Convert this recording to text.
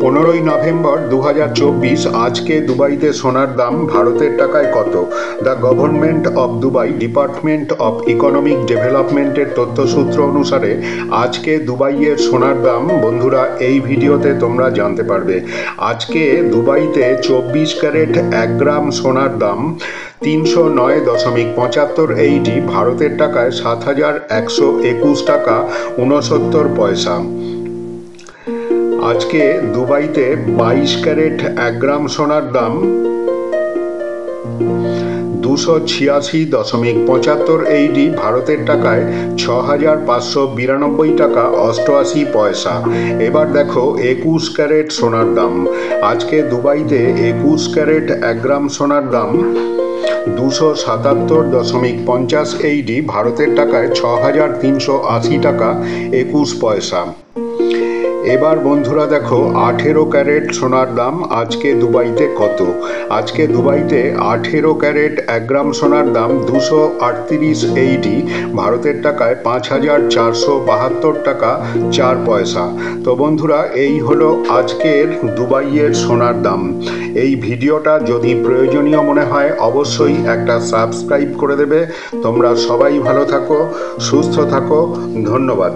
15ই November 2024 আজকে দুবাইতে সোনার দাম ভারতের টাকায় কত? The government of Dubai department of economic ডেভেলপমেন্টের তথ্যসূত্র অনুসারে আজকে দুবাইয়ের সোনার দাম বন্ধুরা এই ভিডিওতে তোমরা জানতে পারবে। আজকে দুবাইতে 24 ক্যারেট 1 গ্রাম সোনার দাম 309.75 এইটি ভারতের টাকায় 7,121 টাকা 69 পয়সা। আজকে দুবাইতে 22 ক্যারেট 1 গ্রাম সোনার দাম 286.75 এইটি ভারতের টাকায় 6,592 টাকা 88 পয়সা। এবার দেখো 21 ক্যারেট সোনার দাম। আজকে দুবাইতে 21 ক্যারেট 1 গ্রাম সোনার দাম 277.50 এইটি ভারতের টাকায় 6,380 টাকা 21 পয়সা। এবার বন্ধুরা দেখো 18 ক্যারেট সোনার দাম আজকে দুবাইতে কত? আজকে দুবাইতে 18 ক্যারেট 1 গ্রাম সোনার দাম 238 এইটি ভারতের টাকায় 5,472 টাকা 4 পয়সা। তো বন্ধুরা এই হলো আজকের দুবাইয়ের সোনার দাম। এই ভিডিওটা যদি প্রয়োজনীয় মনে হয় অবশ্যই একটা সাবস্ক্রাইব করে দেবে। তোমরা সবাই ভালো থাকো, সুস্থ থাকো, ধন্যবাদ।